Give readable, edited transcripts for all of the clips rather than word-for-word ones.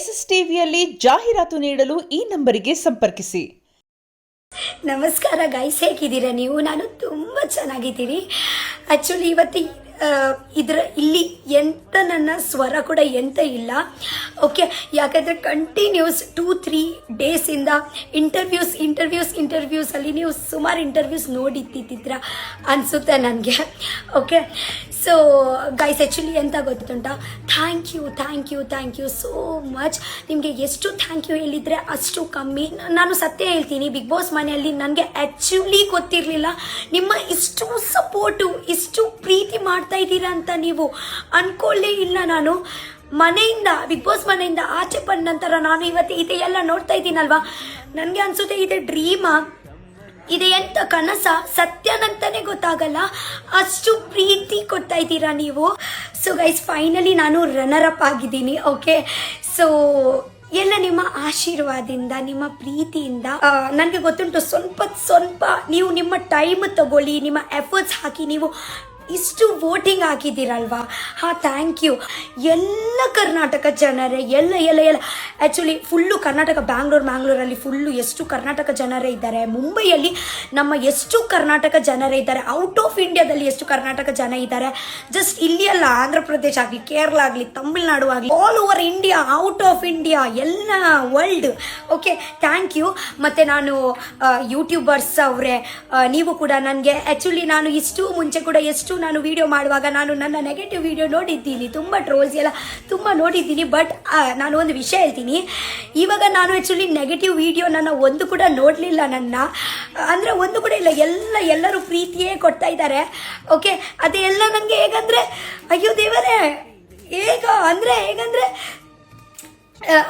S S ಟಿವಿಯಲ್ಲಿ ಜಾಹೀರಾತು ನೀಡಲು ಈ ನಂಬರಿಗೆ ಸಂಪರ್ಕಿಸಿ. ನಮಸ್ಕಾರ ಗೈಸ್, ಹೇಗಿದ್ದೀರಾ ನೀವು? ನಾನು ತುಂಬ ಚೆನ್ನಾಗಿದ್ದೀನಿ. ಆ್ಯಕ್ಚುಲಿ ಇವತ್ತು ಇಲ್ಲಿ ಎಂತ ನನ್ನ ಸ್ವರ ಕೂಡ ಎಂತ ಇಲ್ಲ, ಓಕೆ. ಯಾಕಂದರೆ ಕಂಟಿನ್ಯೂಸ್ 2-3 ಡೇಸಿಂದ ಇಂಟರ್ವ್ಯೂಸಲ್ಲಿ ನೀವು ಸುಮಾರು ಇಂಟರ್ವ್ಯೂಸ್ ನೋಡಿದ್ದಿದ್ರ ಅನಿಸುತ್ತೆ ನನಗೆ, ಓಕೆ. ಸೊ ಗೈಸ್, ಆ್ಯಕ್ಚುಲಿ ಎಂತ ಗೊತ್ತುಂಟಾ, ಥ್ಯಾಂಕ್ ಯು ಸೋ ಮಚ್. ನಿಮಗೆ ಎಷ್ಟು ಥ್ಯಾಂಕ್ ಯು ಹೇಳಿದರೆ ಅಷ್ಟು ಕಮ್ಮಿ. ನಾನು ಸತ್ಯ ಹೇಳ್ತೀನಿ, ಬಿಗ್ ಬಾಸ್ ಮನೆಯಲ್ಲಿ ನನಗೆ ಆ್ಯಕ್ಚುಲಿ ಗೊತ್ತಿರಲಿಲ್ಲ ನಿಮ್ಮ ಇಷ್ಟು ಸಪೋರ್ಟು, ಇಷ್ಟು ಪ್ರೀತಿ ಮಾಡ್ತಾ ಇದ್ದೀರಾ ಅಂತ ನೀವು ಅಂದ್ಕೊಳ್ಳೇ ಇಲ್ಲ. ನಾನು ಬಿಗ್ ಬಾಸ್ ಮನೆಯಿಂದ ಆಚೆ ಬಂದ ನಂತರ ನಾನು ಇವತ್ತು ಇದೆಲ್ಲ ನೋಡ್ತಾ ಇದ್ದೀನಲ್ವಾ, ನನಗೆ ಅನಿಸುತ್ತೆ ಇದೆ ಡ್ರೀಮಾ, ಇದೆ ಎಂತ ಕನಸ, ಸತ್ಯನಂತಾನೆ ಗೊತ್ತಾಗಲ್ಲ, ಅಷ್ಟು ಪ್ರೀತಿ ಕೊಡ್ತಾ ಇದ್ದೀರಾ ನೀವು. ಸೊ ಗೈಸ್, ಫೈನಲಿ ನಾನು ರನ್ನರ್ ಅಪ್ ಆಗಿದ್ದೀನಿ, ಓಕೆ. ಸೊ ಎಲ್ಲ ನಿಮ್ಮ ಆಶೀರ್ವಾದದಿಂದ, ನಿಮ್ಮ ಪ್ರೀತಿಯಿಂದ ನನಗೆ ಗೊತ್ತುಂಟು, ಸ್ವಲ್ಪ ನೀವು ನಿಮ್ಮ ಟೈಮ್ ತಗೊಳ್ಳಿ, ನಿಮ್ಮ ಎಫರ್ಟ್ಸ್ ಹಾಕಿ ನೀವು ಇಷ್ಟು ವೋಟಿಂಗ್ ಹಾಕಿದ್ದೀರಲ್ವಾ, ಥ್ಯಾಂಕ್ ಯು. ಎಲ್ಲ ಕರ್ನಾಟಕ ಜನರೇ, ಎಲ್ಲ ಆ್ಯಕ್ಚುಲಿ ಫುಲ್ಲು ಕರ್ನಾಟಕ, ಬ್ಯಾಂಗ್ಳೂರಲ್ಲಿ ಫುಲ್ಲು ಎಷ್ಟು ಕರ್ನಾಟಕ ಜನರೇ ಇದ್ದಾರೆ, ಮುಂಬೈಯಲ್ಲಿ ನಮ್ಮ ಎಷ್ಟು ಕರ್ನಾಟಕ ಜನರೇ ಇದ್ದಾರೆ, ಔಟ್ ಆಫ್ ಇಂಡಿಯಾದಲ್ಲಿ ಎಷ್ಟು ಕರ್ನಾಟಕ ಜನ ಇದ್ದಾರೆ, ಜಸ್ಟ್ ಇಲ್ಲಿ ಅಲ್ಲ, ಆಂಧ್ರ ಪ್ರದೇಶ ಆಗಲಿ, ಕೇರಳ ಆಗಲಿ, ತಮಿಳ್ನಾಡು ಆಗಲಿ, all over India, out of India, ಎಲ್ಲ ವರ್ಲ್ಡ್, ಓಕೆ. Thank you. ಮತ್ತು ನಾನು ಯೂಟ್ಯೂಬರ್ಸ್ ಅವರೇ, ನೀವು ಕೂಡ ನನಗೆ ಆ್ಯಕ್ಚುಲಿ ನಾನು ಇಷ್ಟು ಮುಂಚೆ ಕೂಡ ನಾನು ವಿಡಿಯೋ ಮಾಡುವಾಗ ನಾನು ನನ್ನ ನೆಗೆಟಿವ್ ವಿಡಿಯೋ ನೋಡಿದ್ದೀನಿ, ತುಂಬ ಟ್ರೋಲ್ಸ್ ಎಲ್ಲ ತುಂಬ ನೋಡಿದ್ದೀನಿ. ಬಟ್ ನಾನು ಒಂದು ವಿಷಯ ಹೇಳ್ತೀನಿ, ಇವಾಗ ನಾನು ಆ್ಯಕ್ಚುಲಿ ನೆಗೆಟಿವ್ ವಿಡಿಯೋ ನನ್ನ ಒಂದು ಕೂಡ ನೋಡಲಿಲ್ಲ, ಅಂದರೆ ಒಂದು ಕೂಡ ಇಲ್ಲ, ಎಲ್ಲರೂ ಪ್ರೀತಿಯೇ ಕೊಡ್ತಾ ಇದ್ದಾರೆ, ಓಕೆ. ಅದೆಲ್ಲ ನನಗೆ ಹೇಗಂದರೆ, ಅಯ್ಯೋ ದೇವರೇ, ಹೇಗಂದರೆ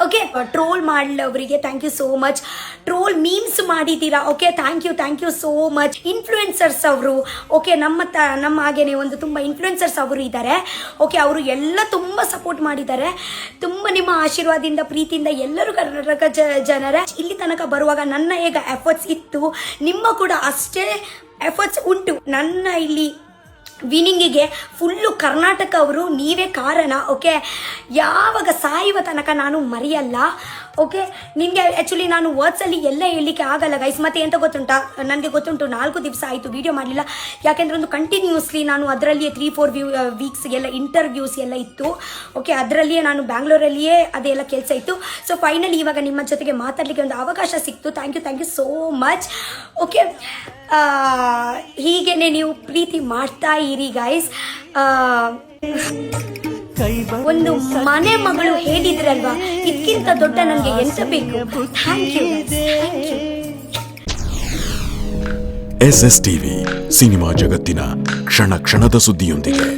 ಓಕೆ. ಟ್ರೋಲ್ ಮಾಡಲವರಿಗೆ thank you so much. Troll memes ಮಾಡಿದ್ದೀರಾ, okay, thank you so much. Influencers ಅವರು, ಓಕೆ, ನಮ್ಮ ಹಾಗೇನೆ ಒಂದು ತುಂಬ ಇನ್ಫ್ಲೂಯೆನ್ಸರ್ಸ್ ಅವರು ಇದ್ದಾರೆ, ಓಕೆ. ಅವರು ಎಲ್ಲ ತುಂಬ ಸಪೋರ್ಟ್ ಮಾಡಿದ್ದಾರೆ, ತುಂಬ ನಿಮ್ಮ ಆಶೀರ್ವಾದದಿಂದ, ಪ್ರೀತಿಯಿಂದ ಎಲ್ಲರೂ ಕರ್ನಾಟಕ ಜನರ ಇಲ್ಲಿ ತನಕ ಬರುವಾಗ ನನ್ನ ಹೇಗೆ ಎಫರ್ಟ್ಸ್ ಇತ್ತು, ನಿಮ್ಮ ಕೂಡ ಅಷ್ಟೇ ಎಫರ್ಟ್ಸ್ ಉಂಟು. ನನ್ನ ಇಲ್ಲಿ ವಿನಿಂಗಿಗೆ ಫುಲ್ಲು ಕರ್ನಾಟಕ ಅವರು ನೀವೇ ಕಾರಣ, ಓಕೆ. ಯಾವಾಗ ಸಾಯುವ ತನಕ ನಾನು ಮರೆಯಲ್ಲ, ಓಕೆ. ನಿಮಗೆ ಆ್ಯಕ್ಚುಲಿ ನಾನು ವರ್ಡ್ಸಲ್ಲಿ ಎಲ್ಲ ಹೇಳಲಿಕ್ಕೆ ಆಗಲ್ಲ ಗೈಸ್. ಮತ್ತು ಎಂತ ಗೊತ್ತುಂಟಾ, ನನಗೆ ಗೊತ್ತುಂಟು 4 ದಿವಸ ಆಯಿತು ವೀಡಿಯೋ ಮಾಡಲಿಲ್ಲ, ಯಾಕೆಂದರೆ ಒಂದು ಕಂಟಿನ್ಯೂಸ್ಲಿ ನಾನು ಅದರಲ್ಲಿಯೇ 3-4 ವೀಕ್ಸ್ ಎಲ್ಲ ಇಂಟರ್ವ್ಯೂಸ್ ಎಲ್ಲ ಇತ್ತು, ಓಕೆ. ಅದರಲ್ಲಿಯೇ ನಾನು ಬ್ಯಾಂಗ್ಳೂರಲ್ಲಿಯೇ ಅದೆಲ್ಲ ಕೆಲಸ ಇತ್ತು. ಸೊ ಫೈನಲಿ ಇವಾಗ ನಿಮ್ಮ ಜೊತೆಗೆ ಮಾತಾಡಲಿಕ್ಕೆ ಒಂದು ಅವಕಾಶ ಸಿಕ್ತು. Thank you so much, okay. ಹೀಗೇನೆ ನೀವು ಪ್ರೀತಿ ಮಾಡ್ತಾ ಇರಿ ಗೈಸ್. ಒಂದು ಮನೆ ಮಗಳು ಹೇಳಿದ್ರಲ್ವಾ, ಇದಕ್ಕಿಂತ ದೊಡ್ಡ ನನಗೆ ಎಂತ ಬೇಕು. Thank you. SS TV, cinema ಜಗತ್ತಿನ ಕ್ಷಣ ಕ್ಷಣದ ಸುದ್ದಿಯೊಂದಿಗೆ.